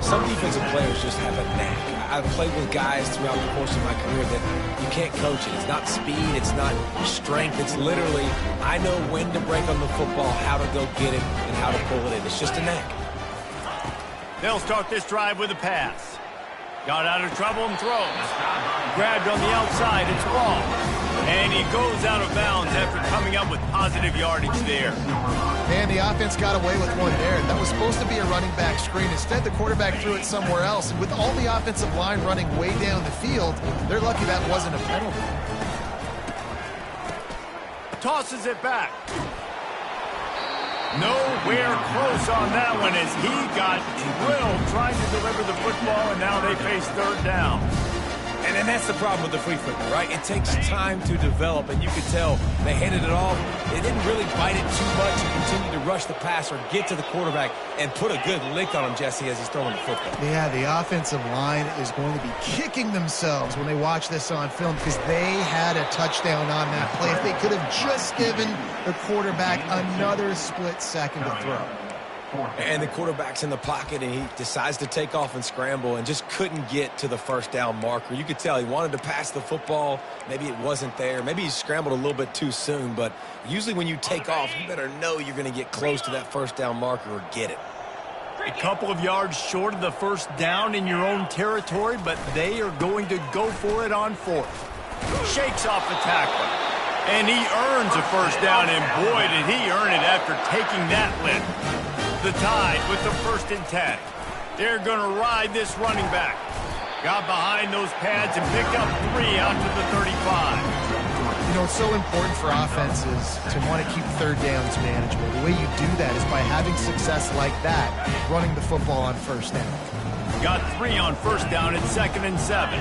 Some defensive players just have a knack. I've played with guys throughout the course of my career that you can't coach it. It's not speed, it's not strength. It's literally, I know when to break on the football, how to go get it, and how to pull it in. It's just a knack. They'll start this drive with a pass. Got out of trouble and throws. Grabbed on the outside, it's ball. And he goes out of bounds after coming up with positive yardage there. Man, the offense got away with one there. That was supposed to be a running back screen. Instead, the quarterback threw it somewhere else. And with all the offensive line running way down the field, they're lucky that wasn't a penalty. Tosses it back. Nowhere close on that one as he got drilled trying to deliver the football, and now they face 3rd down. And then that's the problem with the free football, right? It takes time to develop, and you could tell they handed it off. They didn't really bite it too much and continue to rush the passer, get to the quarterback, and put a good lick on him, Jesse, as he's throwing the football. Yeah, the offensive line is going to be kicking themselves when they watch this on film because they had a touchdown on that play. If they could have just given the quarterback another split second to throw. And the quarterback's in the pocket, and he decides to take off and scramble and just couldn't get to the 1st down marker. You could tell he wanted to pass the football. Maybe it wasn't there. Maybe he scrambled a little bit too soon. But usually when you take off, you better know you're going to get close to that 1st down marker or get it. A couple of yards short of the 1st down in your own territory, but they are going to go for it on 4th. Shakes off the tackle. And he earns a 1st down, and boy, did he earn it after taking that lift. The Tide with the 1st and 10. They're going to ride this running back. Got behind those pads and picked up 3 out to the 35. You know, it's so important for offenses to want to keep 3rd downs manageable. The way you do that is by having success like that, running the football on 1st down. Got 3 on 1st down at 2nd and 7.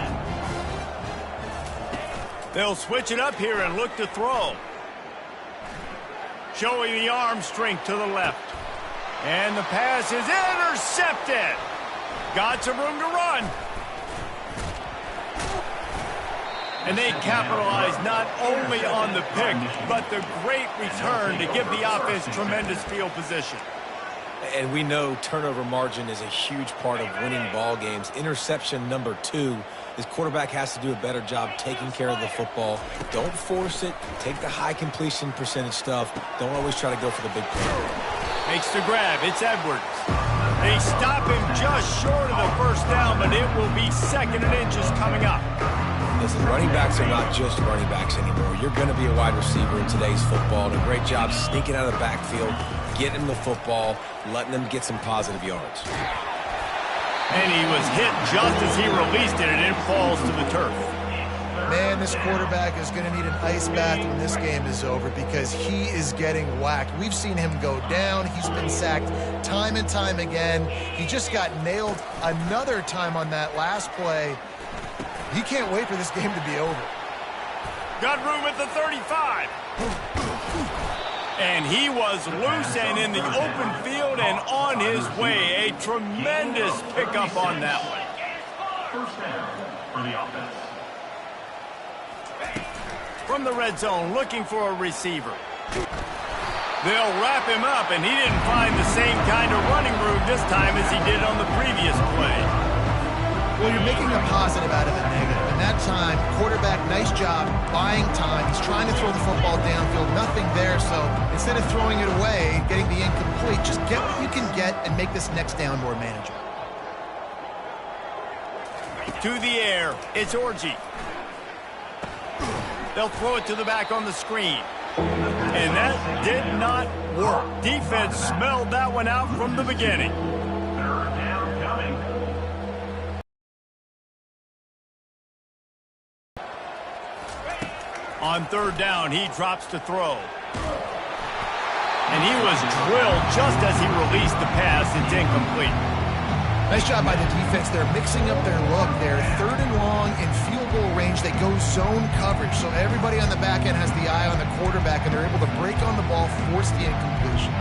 They'll switch it up here and look to throw. Showing the arm strength to the left. And the pass is intercepted. Got some room to run. And they capitalize not only on the pick, but the great return to give the offense tremendous field position. And we know turnover margin is a huge part of winning ball games. Interception number 2. His quarterback has to do a better job taking care of the football. Don't force it. Take the high completion percentage stuff. Don't always try to go for the big play. Makes the grab. It's Edwards. They stop him just short of the 1st down, but it will be 2nd and inches coming up. Listen, running backs are not just running backs anymore. You're going to be a wide receiver in today's football. And a great job sneaking out of the backfield, getting the football, letting them get some positive yards. And he was hit just as he released it, and it falls to the turf. Man, this quarterback is going to need an ice bath when this game is over because he is getting whacked. We've seen him go down. He's been sacked time and time again. He just got nailed another time on that last play. He can't wait for this game to be over. Got room at the 35. And he was loose and in the open field and on his way. A tremendous pickup on that one. 1st down for the offense. From the red zone, looking for a receiver. They'll wrap him up, and he didn't find the same kind of running room this time as he did on the previous play. Well, you're making a positive out of a negative. And that time, quarterback, nice job, buying time. He's trying to throw the football downfield, nothing there. So instead of throwing it away, getting the incomplete, just get what you can get and make this next down more manageable. To the air, it's Orgy. They'll throw it to the back on the screen. And that did not work. Defense smelled that one out from the beginning. Third down coming. On third down, he drops to throw. And he was drilled just as he released the pass. It's incomplete. Nice job by the defense. They're mixing up their look there. Third and long in field goal range. They go zone coverage. So everybody on the back end has the eye on the quarterback, and they're able to break on the ball, force the incompletion.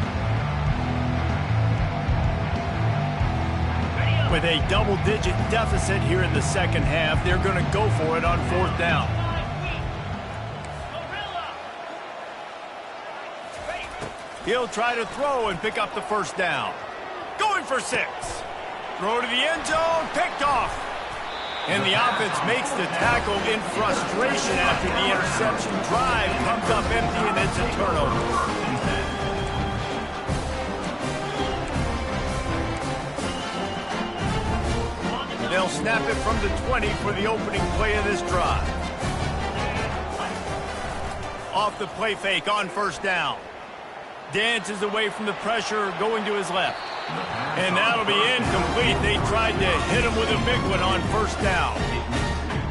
With a double-digit deficit here in the second half, they're going to go for it on fourth down. He'll try to throw and pick up the first down. Going for 6. Throw to the end zone, picked off. And the offense makes the tackle in frustration after the interception. Drive comes up empty, and it's a turnover. They'll snap it from the 20 for the opening play of this drive. Off the play fake on first down. Dances away from the pressure, going to his left. And that'll be incomplete. They tried to hit him with a big one on first down.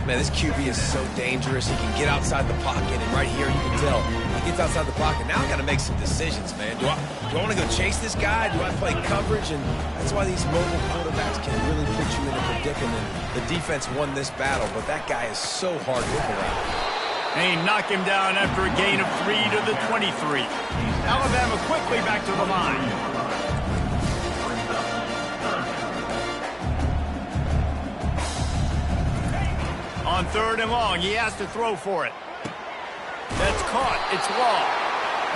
Man, this QB is so dangerous. He can get outside the pocket, and right here you can tell he gets outside the pocket. Now I got to make some decisions, man. Do I want to go chase this guy? Do I play coverage? And that's why these mobile quarterbacks can really put you in a predicament. The defense won this battle, but that guy is so hard to look around. They knock him down after a gain of 3 to the 23. Alabama quickly back to the line. On third and long, he has to throw for it. That's caught. It's long.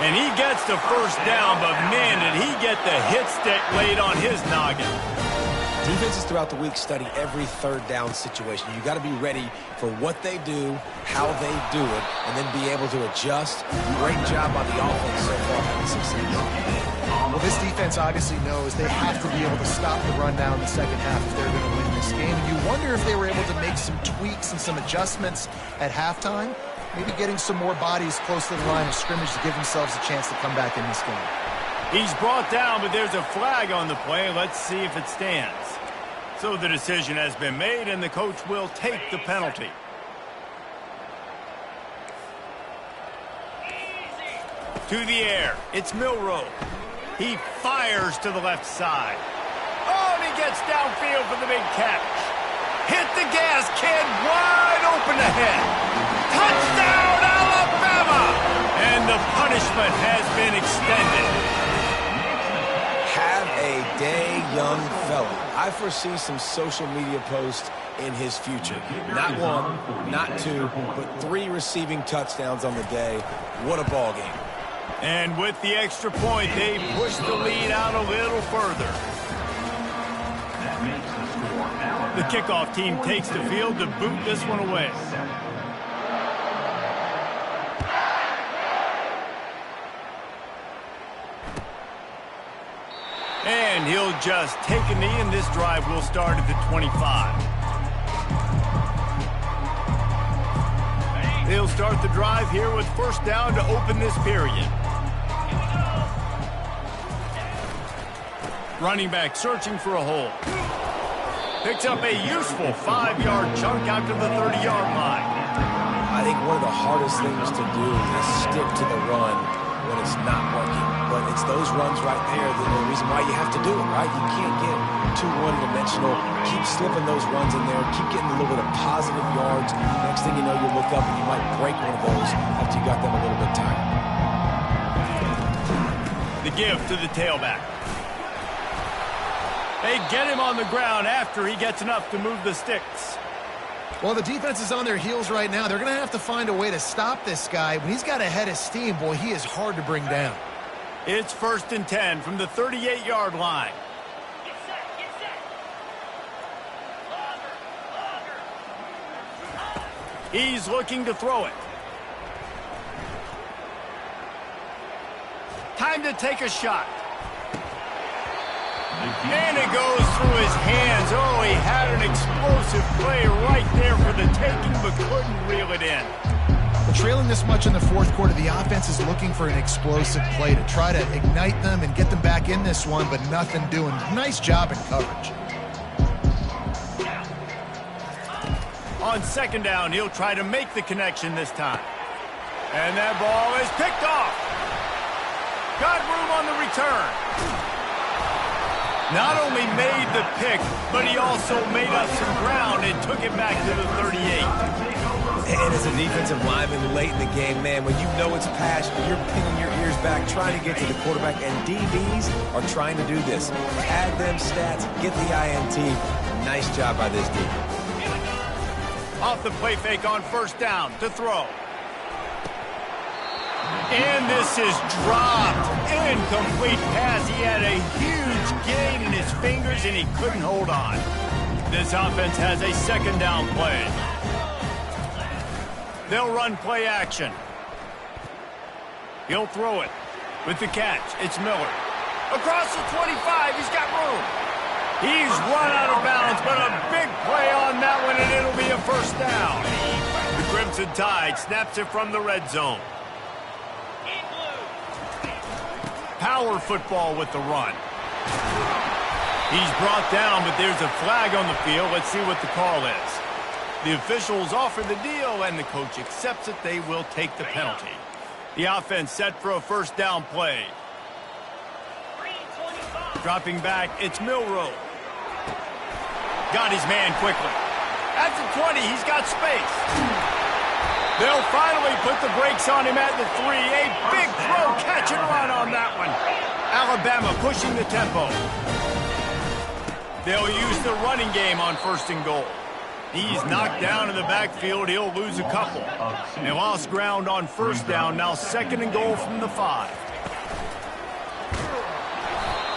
And he gets the first down, but man, did he get the hit stick laid on his noggin. Defenses throughout the week study every third down situation. You got to be ready for what they do, how they do it, and then be able to adjust. Great job by the offense so far having success. Well, this defense obviously knows they have to be able to stop the run down in the second half if they're going to win this game. And you wonder if they were able to make some tweaks and some adjustments at halftime, maybe getting some more bodies close to the line of scrimmage to give themselves a chance to come back in this game. He's brought down, but there's a flag on the play. Let's see if it stands. So the decision has been made, and the coach will take the penalty. To the air, it's Milroe. He fires to the left side. Oh, and he gets downfield for the big catch. Hit the gas, kid, wide open ahead. Touchdown, Alabama! And the punishment has been extended. Have a day, young fella. I foresee some social media posts in his future. Not 1, not 2, but 3 receiving touchdowns on the day. What a ball game. And with the extra point, they push the lead out a little further. That makes the score Alabama. The kickoff team takes the field to boot this one away. And he'll just take a knee, and this drive will start at the 25. They'll start the drive here with first down to open this period. Running back searching for a hole. Picks up a useful 5-yard chunk out to the 30-yard line. I think one of the hardest things to do is stick to the run when it's not working. But it's those runs right there that are the reason why you have to do it, right? You can't get too one-dimensional. Keep slipping those runs in there. Keep getting a little bit of positive yards. Next thing you know, you look up and you might break one of those after you got them a little bit tired. The give to the tailback. They get him on the ground after he gets enough to move the sticks. Well, the defense is on their heels right now. They're going to have to find a way to stop this guy. When he's got a head of steam, boy, he is hard to bring down. It's 1st and 10 from the 38-yard line. He's looking to throw it. Time to take a shot. And it goes through his hands. Oh, he had an explosive play right there for the taking, but couldn't reel it in. But trailing this much in the fourth quarter, the offense is looking for an explosive play to try to ignite them and get them back in this one, but nothing doing. Nice job in coverage. On second down, he'll try to make the connection this time. And that ball is picked off. Got room on the return. Not only made the pick, but he also made up some ground and took it back to the 38. And as a defensive lineman late in the game, man, when you know it's pass, you're pinning your ears back, trying to get to the quarterback, and DBs are trying to do this. Add them stats, get the INT. Nice job by this defense. Off the play fake on first down to throw. And this is dropped. Incomplete pass. He had a huge gain in his fingers, and he couldn't hold on. This offense has a second down play. They'll run play action. He'll throw it with the catch. It's Miller. Across the 25. He's got room. He's run out of bounds, but a big play on that one, and it'll be a first down. The Crimson Tide snaps it from the red zone. Power football with the run. He's brought down, but there's a flag on the field. Let's see what the call is. The officials offer the deal, and the coach accepts it. They will take the penalty. The offense set for a first down play. Dropping back, it's Milroe. Got his man quickly. At the 20, he's got space. They'll finally put the brakes on him at the 3. A big throw, catch and run on that one. Alabama pushing the tempo. They'll use the running game on first and goal. He's knocked down in the backfield. He'll lose a couple. They lost ground on first down. Now second and goal from the 5.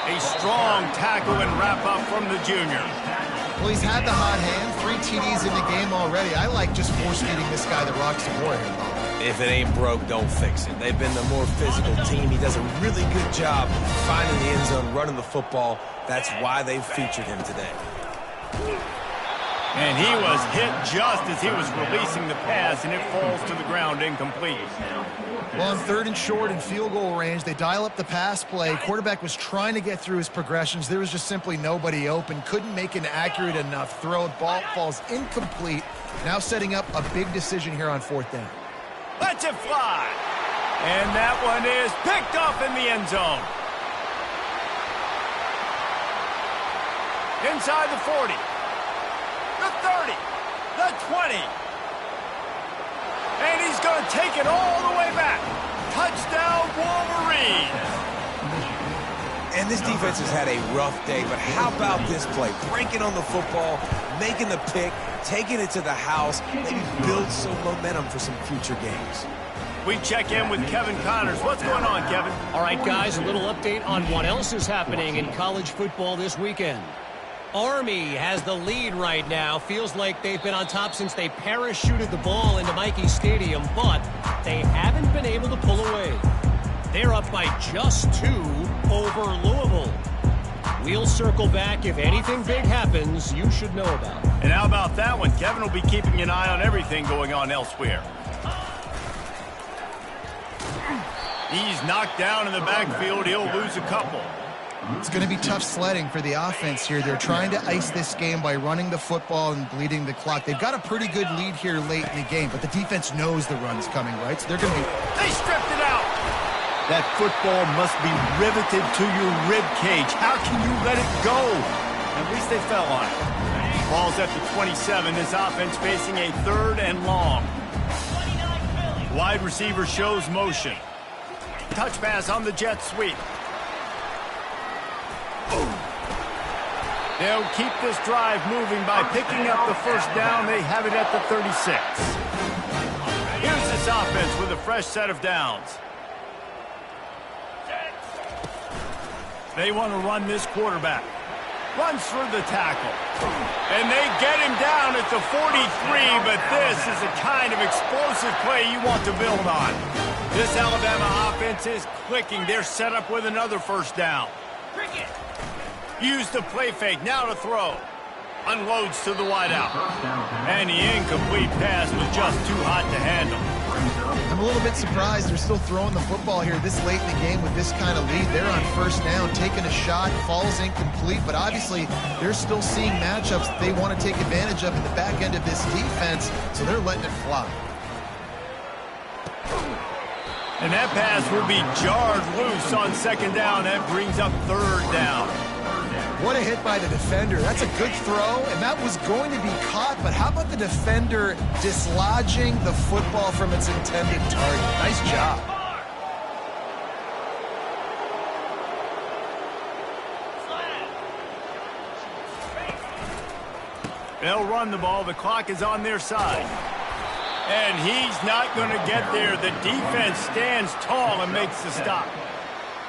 A strong tackle and wrap-up from the junior. Well, he's had the hot hand, 3 TDs in the game already. I like just force-feeding this guy the rock some more here. If it ain't broke, don't fix it. They've been the more physical team. He does a really good job finding the end zone, running the football. That's why they've featured him today. And he was hit just as he was releasing the pass, and it falls to the ground incomplete. Well, on third and short and field goal range, they dial up the pass play. Quarterback was trying to get through his progressions. There was just simply nobody open. Couldn't make an accurate enough throw. Ball falls incomplete. Now setting up a big decision here on fourth down. Let's it fly. And that one is picked up in the end zone. Inside the 40. The 30. The 20. And he's going to take it all the way back. Touchdown, Wolverines. And this defense has had a rough day, but how about this play? Breaking on the football, making the pick, taking it to the house, maybe build some momentum for some future games. We check in with Kevin Connors. What's going on, Kevin? All right, guys, a little update on what else is happening in college football this weekend. Army has the lead right now. Feels like they've been on top since they parachuted the ball into Michie Stadium, but they haven't been able to pull away. They're up by just 2 over Louisville. We'll circle back. If anything big happens, you should know about it. And how about that one? Kevin will be keeping an eye on everything going on elsewhere. He's knocked down in the backfield. He'll lose a couple. It's going to be tough sledding for the offense here. They're trying to ice this game by running the football and bleeding the clock. They've got a pretty good lead here late in the game, but the defense knows the run's coming, right? So they're going to be... They stripped it out. That football must be riveted to your rib cage. How can you let it go? At least they fell on it. Ball's at the 27. This offense facing a third and long. Wide receiver shows motion. Touch pass on the jet sweep. They'll keep this drive moving by picking up the first down. They have it at the 36. Here's this offense with a fresh set of downs. They want to run this quarterback. Runs through the tackle. And they get him down at the 43, but this is the kind of explosive play you want to build on. This Alabama offense is clicking. They're set up with another first down. Use the play fake, now to throw. Unloads to the wideout. And the incomplete pass was just too hot to handle. I'm a little bit surprised they're still throwing the football here this late in the game with this kind of lead. They're on first down, taking a shot, falls incomplete, but obviously they're still seeing matchups that they want to take advantage of in the back end of this defense, so they're letting it fly. And that pass will be jarred loose on second down. That brings up third down. What a hit by the defender. That's a good throw, and that was going to be caught, but how about the defender dislodging the football from its intended target? Nice job. They'll run the ball. The clock is on their side. And he's not going to get there. The defense stands tall and makes the stop.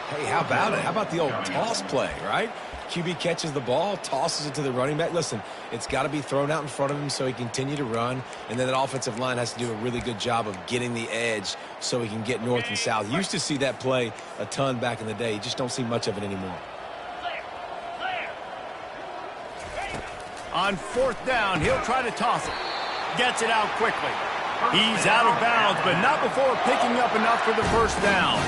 Hey, how about it? How about the old toss play, right? QB catches the ball, tosses it to the running back. Listen, it's got to be thrown out in front of him so he can continue to run. And then that offensive line has to do a really good job of getting the edge so he can get north and south. You used to see that play a ton back in the day. You just don't see much of it anymore. On fourth down, he'll try to toss it. Gets it out quickly. He's out of bounds, but not before picking up enough for the first down.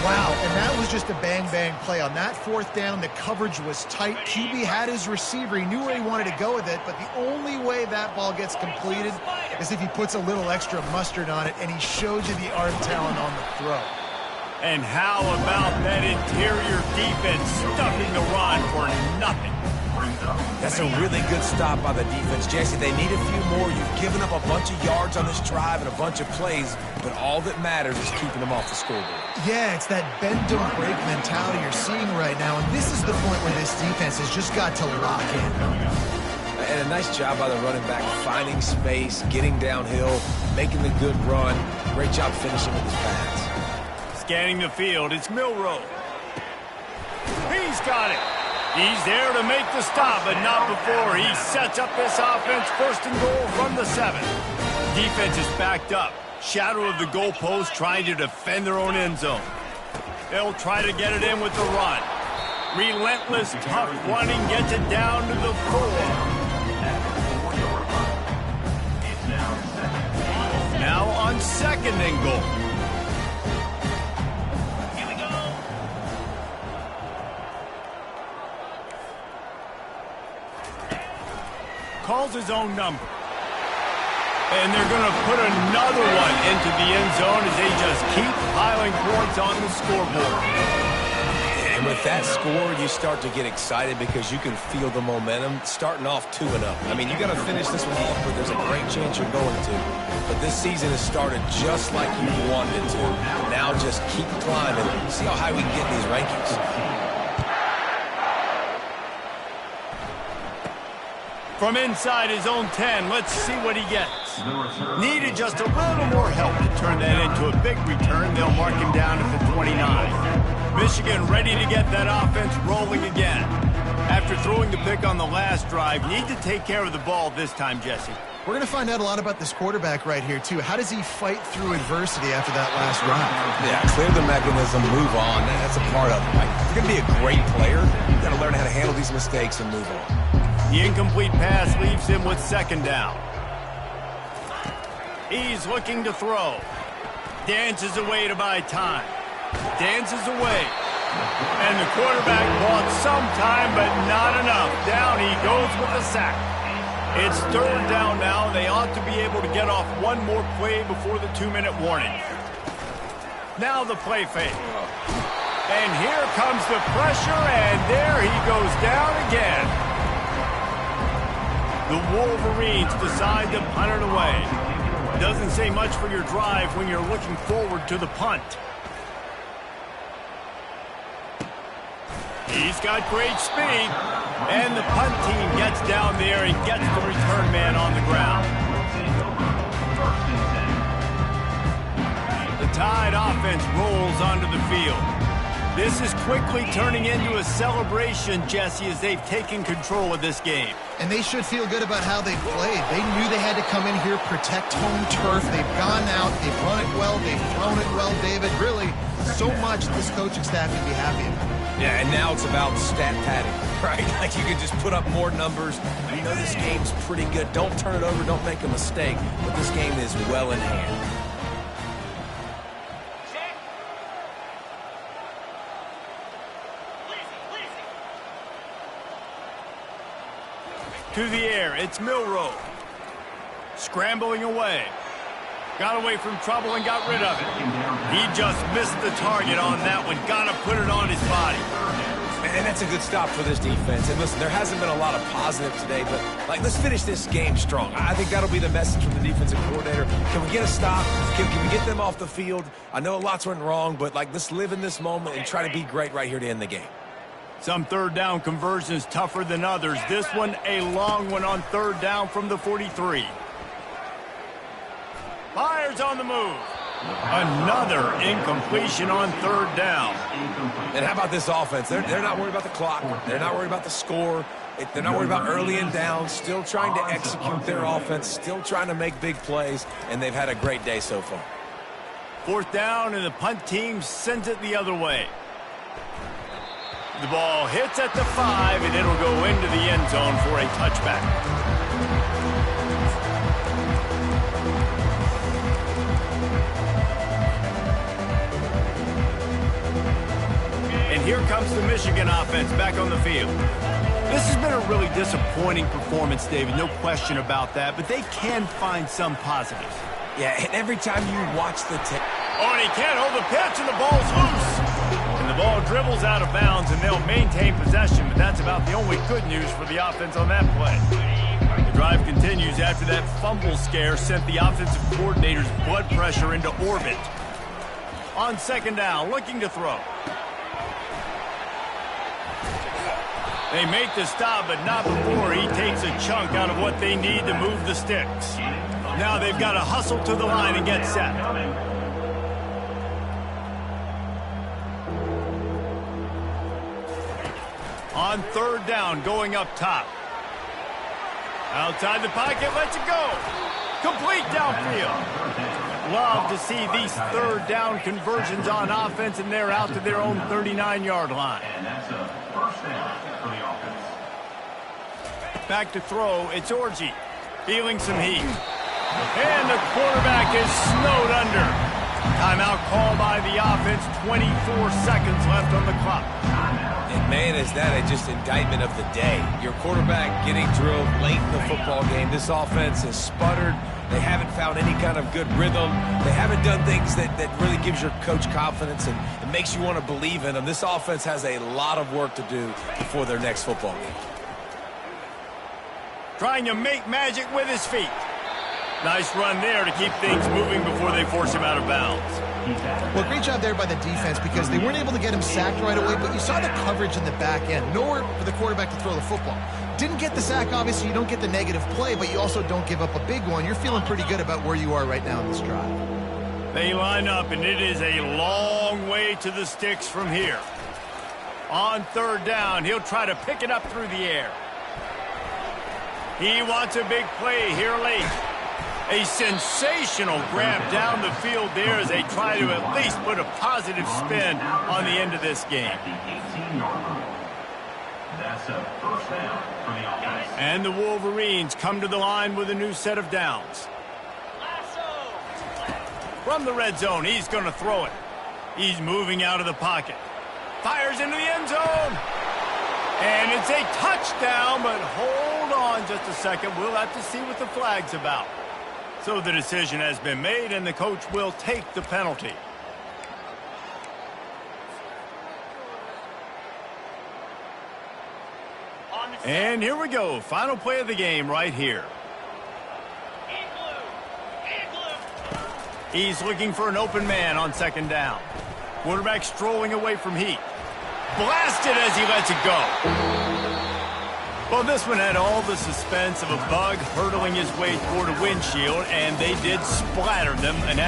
Wow, and that was just a bang-bang play. On that fourth down, the coverage was tight. QB had his receiver. He knew where he wanted to go with it, but the only way that ball gets completed is if he puts a little extra mustard on it, and he showed you the arm talent on the throw. And how about that interior defense stuffing the run for nothing? That's a really good stop by the defense, Jesse. They need a few more. You've given up a bunch of yards on this drive and a bunch of plays, but all that matters is keeping them off the scoreboard. Yeah, it's that bend don't break mentality you're seeing right now, and this is the point where this defense has just got to lock in. And a nice job by the running back, finding space, getting downhill, making the good run. Great job finishing with his pass. Scanning the field, it's Milroe. He's got it. He's there to make the stop, but not before he sets up this offense first and goal from the 7. Defense is backed up. Shadow of the goalpost trying to defend their own end zone. They'll try to get it in with the run. Relentless, tough running gets it down to the 4. Now on second and goal. Calls his own number. And they're going to put another one into the end zone as they just keep piling points on the scoreboard. And with that score, you start to get excited because you can feel the momentum starting off 2-0. I mean, you got to finish this one off, but there's a great chance you're going to. But this season has started just like you wanted it to. Now just keep climbing. See how high we can get in these rankings. From inside his own 10, let's see what he gets. Needed just a little more help to turn that into a big return. They'll mark him down at the 29. Michigan ready to get that offense rolling again. After throwing the pick on the last drive, need to take care of the ball this time, Jesse. We're going to find out a lot about this quarterback right here, too. How does he fight through adversity after that last drive? Yeah, clear the mechanism, move on. That's a part of it. Right? If you're going to be a great player, you've got to learn how to handle these mistakes and move on. The incomplete pass leaves him with second down. He's looking to throw. Dances away to buy time. Dances away. And the quarterback bought some time, but not enough. Down he goes with the sack. It's third down now. They ought to be able to get off one more play before the 2-minute warning. Now the play fake. And here comes the pressure, and there he goes down again. The Wolverines decide to punt it away. Doesn't say much for your drive when you're looking forward to the punt. He's got great speed. And the punt team gets down there and gets the return man on the ground. The Tide offense rolls onto the field. This is quickly turning into a celebration, Jesse, as they've taken control of this game. And they should feel good about how they played. They knew they had to come in here, protect home turf. They've gone out, they've run it well, they've thrown it well, David. Really, so much this coaching staff can be happy about. Yeah, and now it's about stat padding, right? Like you can just put up more numbers. You know this game's pretty good. Don't turn it over. Don't make a mistake. But this game is well in hand. To the air, it's Milroe. Scrambling away. Got away from trouble and got rid of it. He just missed the target on that one. Got to put it on his body. And that's a good stop for this defense. And listen, there hasn't been a lot of positive today, but let's finish this game strong. I think that'll be the message from the defensive coordinator. Can we get a stop? Can we get them off the field? I know lots went wrong, but let's live in this moment and try to be great right here to end the game. Some third down conversions tougher than others. This one a long one on third down from the 43. Fires on the move. Another incompletion on third down. And how about this offense? They're not worried about the clock. They're not worried about the score. They're not worried about early and down. Still trying to execute their offense. Still trying to make big plays. And they've had a great day so far. Fourth down, and the punt team sends it the other way. The ball hits at the 5, and it'll go into the end zone for a touchback. And here comes the Michigan offense back on the field. This has been a really disappointing performance, David, no question about that, but they can find some positives. Yeah, and every time you watch the tape. Oh, and he can't hold the pitch, and the ball's loose. And the ball dribbles out of bounds, and they'll maintain possession, but that's about the only good news for the offense on that play. The drive continues after that fumble scare sent the offensive coordinator's blood pressure into orbit. On second down, looking to throw. They make the stop, but not before he takes a chunk out of what they need to move the sticks. Now they've got to hustle to the line and get set. On third down, going up top. Outside the pocket, lets it go. Complete downfield. Love to see these third down conversions on offense, and they're out to their own 39-yard line. And that's a first down for the offense. Back to throw, it's Orji. Feeling some heat. And the quarterback is snowed under. Timeout call by the offense, 24 seconds left on the clock. And man, is that just indictment of the day. Your quarterback getting drilled late in the football game. This offense has sputtered. They haven't found any kind of good rhythm. They haven't done things that really gives your coach confidence and it makes you want to believe in them. This offense has a lot of work to do before their next football game. Trying to make magic with his feet. Nice run there to keep things moving before they force him out of bounds. Well, great job there by the defense because they weren't able to get him sacked right away, but you saw the coverage in the back end. Nowhere for the quarterback to throw the football. Didn't get the sack, obviously. You don't get the negative play, but you also don't give up a big one. You're feeling pretty good about where you are right now in this drive. They line up, and it is a long way to the sticks from here. On third down, he'll try to pick it up through the air. He wants a big play here late. A sensational grab down the field there as they try to at least put a positive spin on the end of this game. At the 18-yard line. That's a first down for the offense. And the Wolverines come to the line with a new set of downs. From the red zone, he's going to throw it. He's moving out of the pocket. Fires into the end zone. And it's a touchdown, but hold on just a second. We'll have to see what the flag's about. So the decision has been made, and the coach will take the penalty. And here we go. Final play of the game right here. He's looking for an open man on second down. Quarterback strolling away from heat. Blasted as he lets it go. Well, this one had all the suspense of a bug hurtling his way toward a windshield, and they did splatter them. And